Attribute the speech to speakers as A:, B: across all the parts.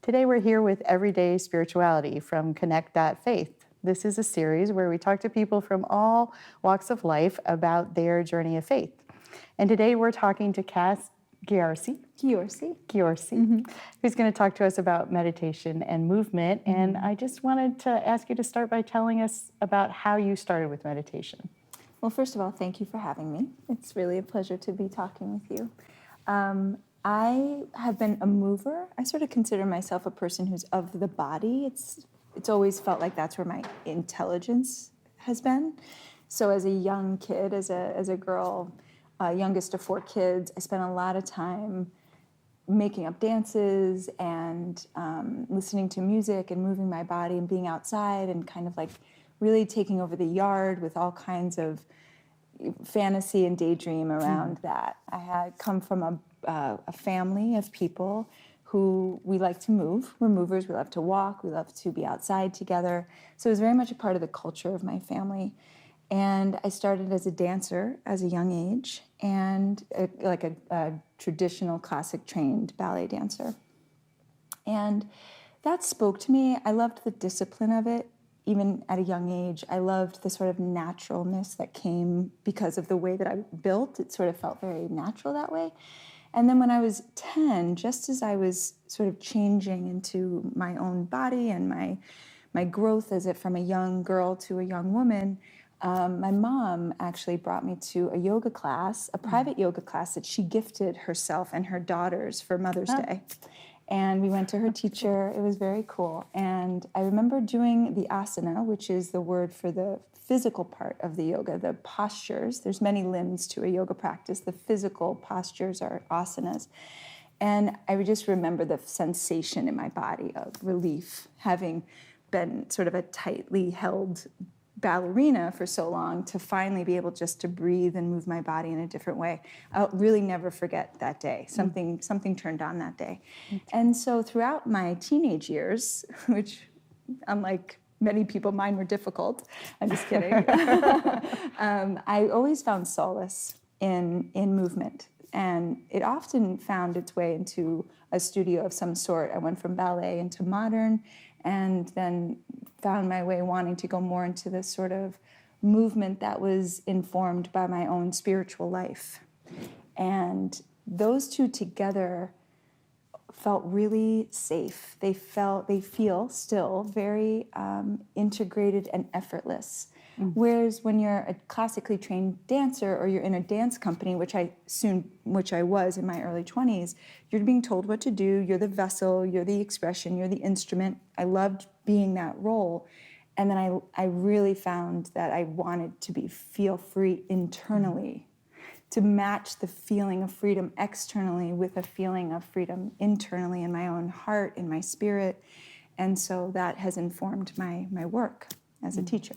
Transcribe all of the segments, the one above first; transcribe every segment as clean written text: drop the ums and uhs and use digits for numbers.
A: Today we're here with Everyday Spirituality from Connect.Faith. This is a series where we talk to people from all walks of life about their journey of faith. And today we're talking to Cass Ghiorse, who's going to talk to us about meditation and movement. And I just wanted to ask you to start by telling us about how you started with meditation.
B: Well, first of all, thank you for having me. It's really a pleasure to be talking with you. I have been a mover. I sort of consider myself a person who's of the body. It's always felt like that's where my intelligence has been. So as a young kid, as a girl, youngest of 4 kids, I spent a lot of time making up dances and listening to music and moving my body and being outside and kind of like really taking over the yard with all kinds of fantasy and daydream around that. I had come from a family of people who we like to move. We're movers. We love to walk. We love to be outside together. So it was very much a part of the culture of my family. And I started as a dancer as a young age and like a traditional classic trained ballet dancer. And that spoke to me. I loved the discipline of it. Even at a young age, I loved the sort of naturalness that came because of the way that I built. It sort of felt very natural that way. And then when I was 10, just as I was sort of changing into my own body and my growth as it from a young girl to a young woman, my mom actually brought me to a yoga class, a private yoga class that she gifted herself and her daughters for Mother's Day. And we went to her teacher. It was very cool. And I remember doing the asana, which is the word for the physical part of the yoga, the postures. There's many limbs to a yoga practice. The physical postures are asanas. And I would just remember the sensation in my body of relief, having been sort of a tightly held ballerina for so long, to finally be able just to breathe and move my body in a different way. I'll really never forget that day. Something turned on that day. And so throughout my teenage years, which unlike many people, mine were difficult. I'm just kidding. I always found solace in movement. And it often found its way into a studio of some sort. I went from ballet into modern, and then found my way wanting to go more into this sort of movement that was informed by my own spiritual life. And those two together felt really safe. They feel still very integrated and effortless. Whereas when you're a classically trained dancer or you're in a dance company, which I was in my early 20s, you're being told what to do. You're the vessel, you're the expression, you're the instrument. I loved being that role. And then I really found that I wanted to feel free internally, to match the feeling of freedom externally with a feeling of freedom internally in my own heart, in my spirit. And so that has informed my work as a teacher.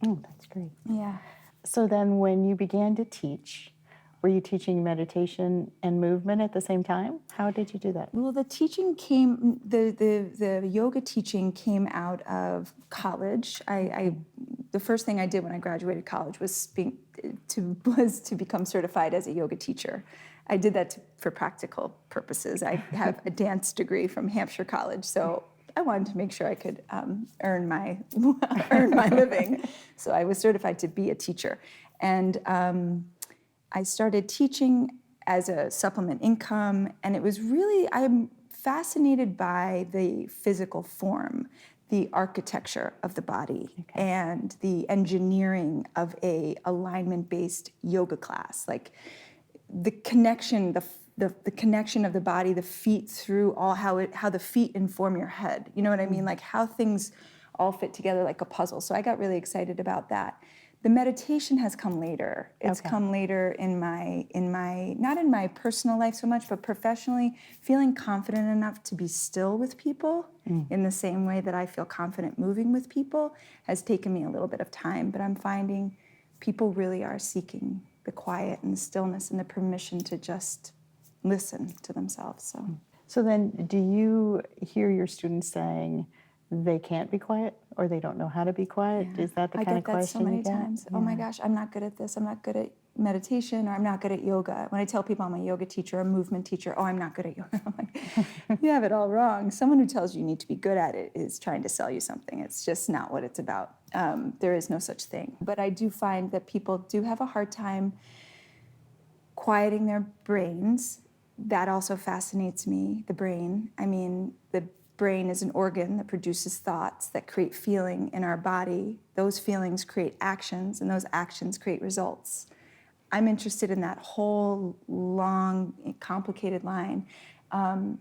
A: Oh, that's great.
B: Yeah.
A: So then when you began to teach, were you teaching meditation and movement at the same time? How did you do that?
B: Well, the teaching came, the yoga teaching came out of college. The first thing I did when I graduated college was to become certified as a yoga teacher. I did that for practical purposes. I have a dance degree from Hampshire College, so I wanted to make sure I could earn my living. So I was certified to be a teacher. And I started teaching as a supplement income, and it was really, I'm fascinated by the physical form, the architecture of the body, and the engineering of a alignment-based yoga class, like the connection, the connection of the body, the feet through how the feet inform your head. You know what I mean? Like how things all fit together like a puzzle. So I got really excited about that. The meditation has come later. It's come later in my, not in my personal life so much, but professionally, feeling confident enough to be still with people in the same way that I feel confident moving with people has taken me a little bit of time. But I'm finding people really are seeking the quiet and the stillness and the permission to just listen to themselves.
A: So then do you hear your students saying they can't be quiet or they don't know how to be quiet?
B: Yeah.
A: Is that the kind of question you get?
B: I get that so many times. Oh my gosh, I'm not good at this. I'm not good at meditation, or I'm not good at yoga. When I tell people I'm a yoga teacher, a movement teacher, oh, I'm not good at yoga. I'm like, You have it all wrong. Someone who tells you need to be good at it is trying to sell you something. It's just not what it's about. There is no such thing. But I do find that people do have a hard time quieting their brains. That also fascinates me, the brain. I mean, the brain is an organ that produces thoughts that create feeling in our body. Those feelings create actions, and those actions create results. I'm interested in that whole long, complicated line.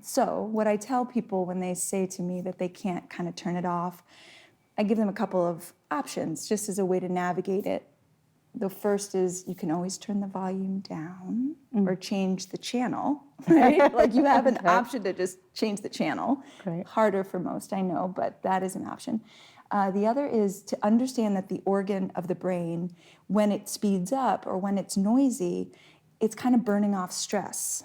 B: So what I tell people when they say to me that they can't kind of turn it off, I give them a couple of options just as a way to navigate it. The first is you can always turn the volume down or change the channel, right? Like you have an option to just change the channel.
A: Right.
B: Harder for most, I know, but that is an option. The other is to understand that the organ of the brain, when it speeds up or when it's noisy, it's kind of burning off stress.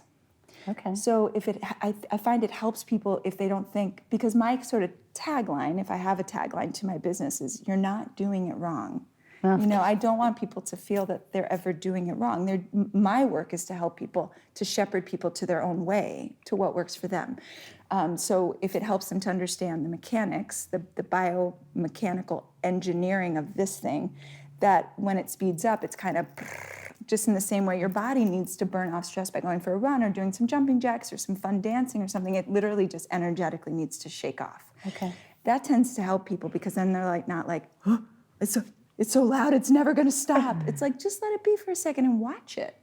A: Okay.
B: So I find it helps people if they don't think, because my sort of tagline, if I have a tagline to my business, is you're not doing it wrong. You know, I don't want people to feel that they're ever doing it wrong. My work is to help people, to shepherd people to their own way, to what works for them. So if it helps them to understand the mechanics, the biomechanical engineering of this thing, that when it speeds up, it's kind of just in the same way your body needs to burn off stress by going for a run or doing some jumping jacks or some fun dancing or something. It literally just energetically needs to shake off.
A: Okay.
B: That tends to help people because then they're like, not like, oh, it's so loud, it's never going to stop. It's like, just let it be for a second and watch it.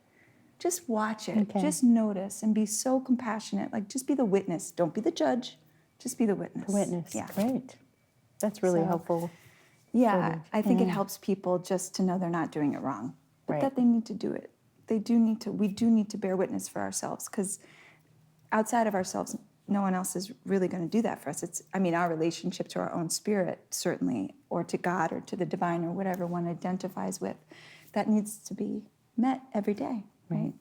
B: Just watch it.
A: Okay.
B: Just notice and be so compassionate. Like, just be the witness. Don't be the judge. Just be the witness.
A: The witness.
B: Yeah.
A: Great. That's really
B: So,
A: helpful.
B: Yeah, I think it helps people just to know they're not doing it wrong, but
A: Right.
B: that they need to do it. We do need to bear witness for ourselves, because outside of ourselves, no one else is really going to do that for us. Our relationship to our own spirit, certainly, or to God or to the divine or whatever one identifies with, that needs to be met every day, right?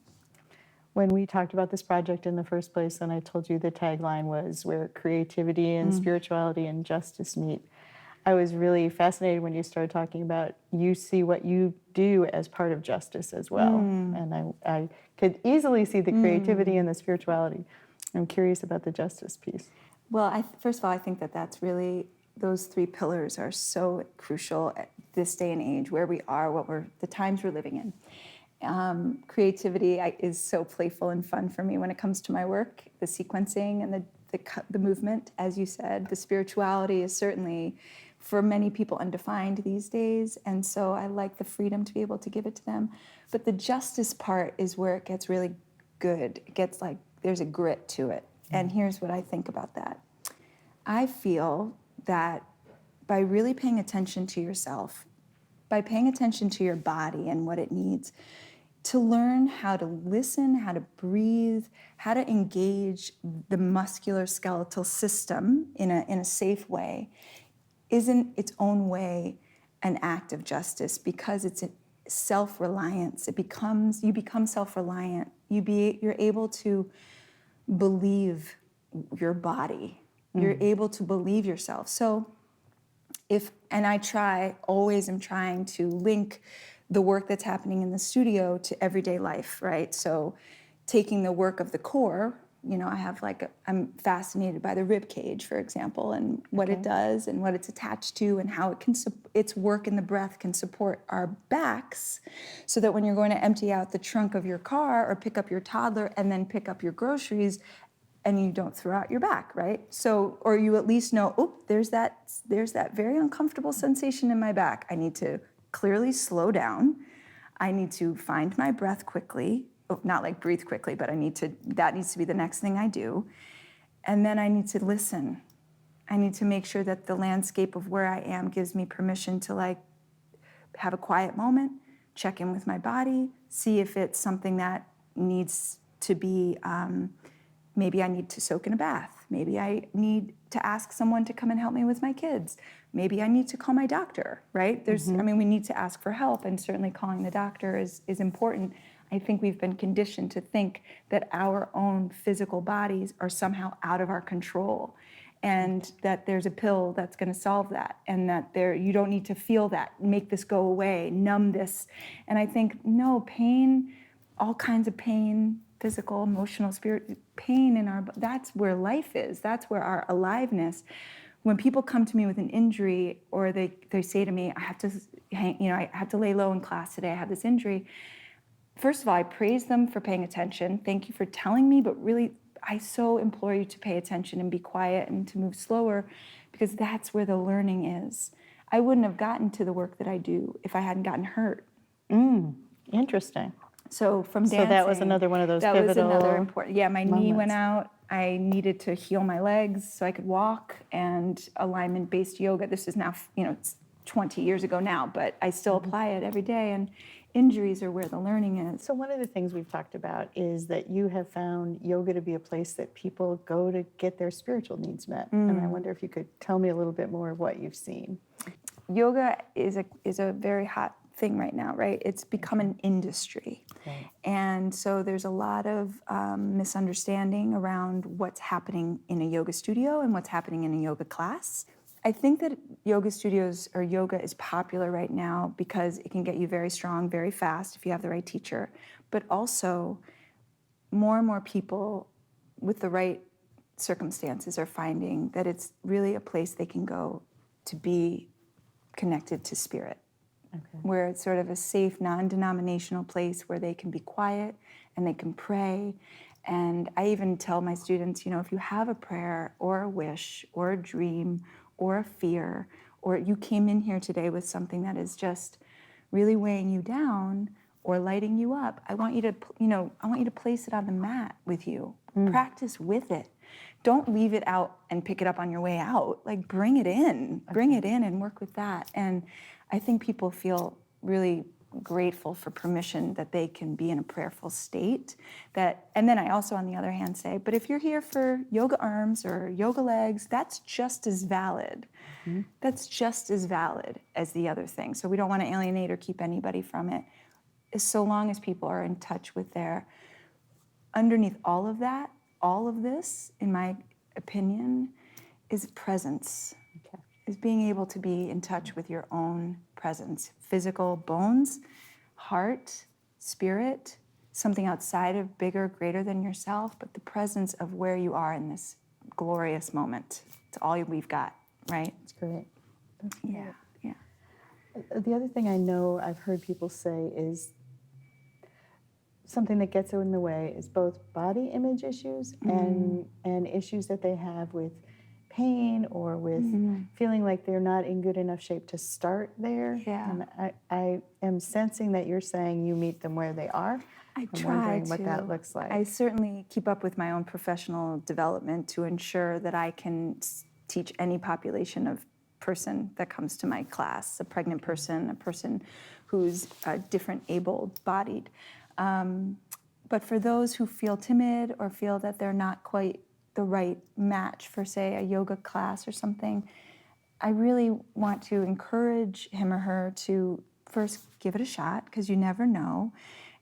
A: When we talked about this project in the first place, and I told you the tagline was where creativity and spirituality and justice meet, I was really fascinated when you started talking about you see what you do as part of justice as well. And I could easily see the creativity and the spirituality. I'm curious about the justice piece.
B: Well, first of all, I think that's really, those three pillars are so crucial at this day and age, where we are, the times we're living in. Creativity is so playful and fun for me when it comes to my work, the sequencing and the movement, as you said. The spirituality is certainly, for many people, undefined these days, and so I like the freedom to be able to give it to them. But the justice part is where it gets really good. It gets like, there's a grit to it. And here's what I think about that. I feel that by really paying attention to yourself, by paying attention to your body and what it needs, to learn how to listen, how to breathe, how to engage the musculoskeletal system in a safe way, is in its own way an act of justice, because it's a self-reliance. You become self-reliant. You're able to believe your body. You're able to believe yourself. So I always am trying to link the work that's happening in the studio to everyday life, right? So taking the work of the core, I'm fascinated by the rib cage, for example, and what it does and what it's attached to, and how its work in the breath can support our backs, so that when you're going to empty out the trunk of your car or pick up your toddler and then pick up your groceries, and you don't throw out your back, right? So, or you at least know, oh, there's that very uncomfortable sensation in my back. I need to clearly slow down. I need to find my breath quickly. Oh, not like breathe quickly, but that needs to be the next thing I do. And then I need to listen. I need to make sure that the landscape of where I am gives me permission to have a quiet moment, check in with my body, see if it's something that needs to be, maybe I need to soak in a bath. Maybe I need to ask someone to come and help me with my kids. Maybe I need to call my doctor, right? We need to ask for help, and certainly calling the doctor is important. I think we've been conditioned to think that our own physical bodies are somehow out of our control, and that there's a pill that's going to solve that, and that you don't need to feel that, make this go away, numb this. And I think, no, pain, all kinds of pain, physical, emotional, spirit, pain in our, that's where life is. That's where our aliveness. When people come to me with an injury, or they say to me, I have to I have to lay low in class today, I have this injury. First of all, I praise them for paying attention. Thank you for telling me, but really, I so implore you to pay attention and be quiet and to move slower, because that's where the learning is. I wouldn't have gotten to the work that I do if I hadn't gotten hurt.
A: Interesting.
B: So from dancing,
A: So that was another one of those
B: that
A: pivotal
B: was another important. Yeah, my knee went
A: moments.
B: out. I needed to heal my legs so I could walk. And alignment-based yoga. This is now, it's 20 years ago now, but I still apply it every day. And injuries are where the learning is.
A: So one of the things we've talked about is that you have found yoga to be a place that people go to get their spiritual needs met. And I wonder if you could tell me a little bit more of what you've seen.
B: Yoga is a very hot thing right now, right? It's become an industry.
A: Right.
B: And so there's a lot of misunderstanding around what's happening in a yoga studio and what's happening in a yoga class. I think that yoga studios or yoga is popular right now because it can get you very strong very fast if you have the right teacher. But also, more and more people with the right circumstances are finding that it's really a place they can go to be connected to spirit.
A: Okay.
B: Where it's sort of a safe, non-denominational place where they can be quiet and they can pray. And I even tell my students, if you have a prayer or a wish or a dream or a fear, or you came in here today with something that is just really weighing you down or lighting you up, I want you to place it on the mat with you. Practice with it. Don't leave it out and pick it up on your way out. Like, bring it in. Bring it in and work with that. And I think people feel really grateful for permission that they can be in a prayerful state. And then I also, on the other hand, say, but if you're here for yoga arms or yoga legs, that's just as valid. That's just as valid as the other thing. So we don't want to alienate or keep anybody from it. So long as people are in touch with underneath all of that, all of this, in my opinion, is presence.
A: Okay.
B: Is being able to be in touch with your own presence. Physical bones, heart, spirit, something outside of bigger, greater than yourself, but the presence of where you are in this glorious moment. It's all we've got, right?
A: That's great. That's great.
B: Yeah.
A: The other thing I know I've heard people say is something that gets in the way is both body image issues and issues that they have with pain or with feeling like they're not in good enough shape to start there.
B: Yeah.
A: And I am sensing that you're saying you meet them where they are. I'm wondering what that looks like.
B: I certainly keep up with my own professional development to ensure that I can teach any population of person that comes to my class, a pregnant person, a person who's different able-bodied. But for those who feel timid or feel that they're not quite the right match for, say, a yoga class or something, I really want to encourage him or her to first give it a shot, because you never know.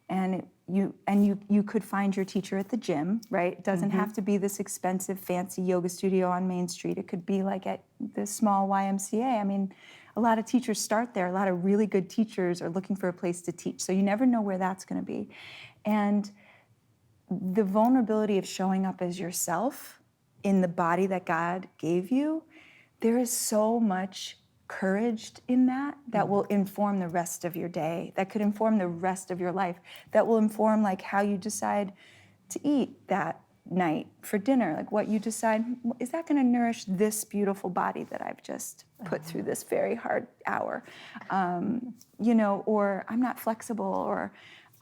B: And you could find your teacher at the gym, right? It doesn't have to be this expensive, fancy yoga studio on Main Street. It could be like at this small YMCA. I mean, a lot of teachers start there. A lot of really good teachers are looking for a place to teach. So you never know where that's going to be. And the vulnerability of showing up as yourself in the body that God gave you, there is so much courage in that will inform the rest of your day, that could inform the rest of your life, that will inform like how you decide to eat that night for dinner, like what you decide, is that going to nourish this beautiful body that I've just put through this very hard hour, or I'm not flexible, or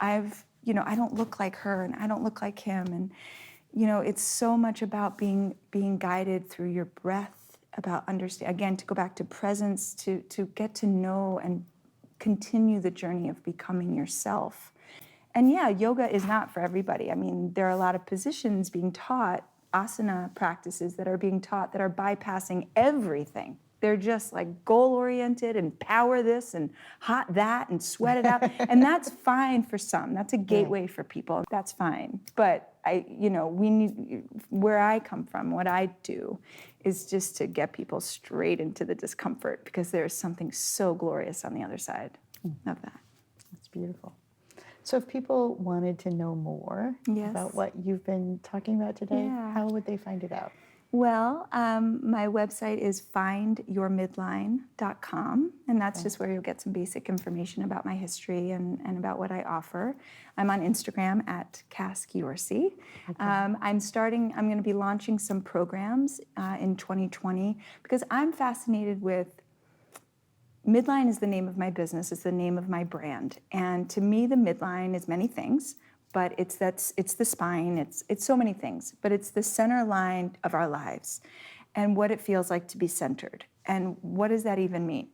B: I don't look like her and I don't look like him. And, it's so much about being guided through your breath, about understand, again, to go back to presence, to get to know and continue the journey of becoming yourself. And yeah, yoga is not for everybody. I mean, there are a lot of positions being taught, asana practices that are being taught that are bypassing everything. They're just like goal-oriented and power this and hot that and sweat it out. And that's fine for some. That's a gateway for people. That's fine. But we need, where I come from, what I do is just to get people straight into the discomfort, because there's something so glorious on the other side of that.
A: That's beautiful. So if people wanted to know more
B: Yes.
A: about what you've been talking about today,
B: Yeah.
A: how would they find it out?
B: Well, my website is findyourmidline.com, and that's just where you'll get some basic information about my history and about what I offer. I'm on Instagram at Cass Ghiorse. I'm going to be launching some programs in 2020 because I'm fascinated with midline is the name of my business, it's the name of my brand. And to me, the midline is many things, but it's the spine, it's so many things, but it's the center line of our lives and what it feels like to be centered. And what does that even mean?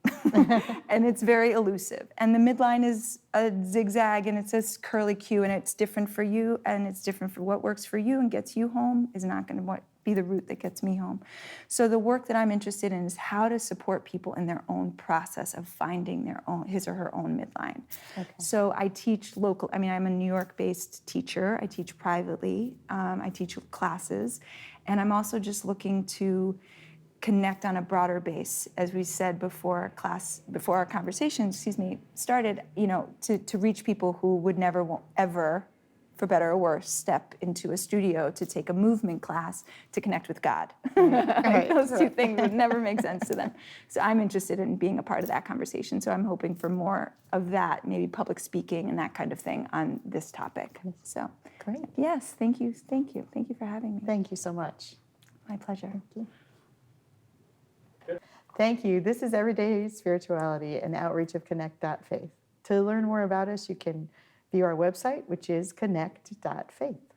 B: And it's very elusive. And the midline is a zigzag and it's this curly Q and it's different for you and it's different for what works for you and gets you home is not going to be the route that gets me home. So the work that I'm interested in is how to support people in their own process of finding his or her own midline. Okay. So I teach I'm a New York-based teacher. I teach privately. I teach classes. And I'm also just looking to connect on a broader base, as we said before our conversation, started, to reach people who would never, ever, for better or worse, step into a studio to take a movement class to connect with God. Right. Those two things would never make sense to them. So I'm interested in being a part of that conversation. So I'm hoping for more of that, maybe public speaking and that kind of thing on this topic. So
A: Great.
B: Yes, thank you. Thank you for having me.
A: Thank you so much.
B: My pleasure.
A: Thank you. Thank you. This is Everyday Spirituality, an outreach of Connect.faith. To learn more about us, you can view our website, which is connect.faith.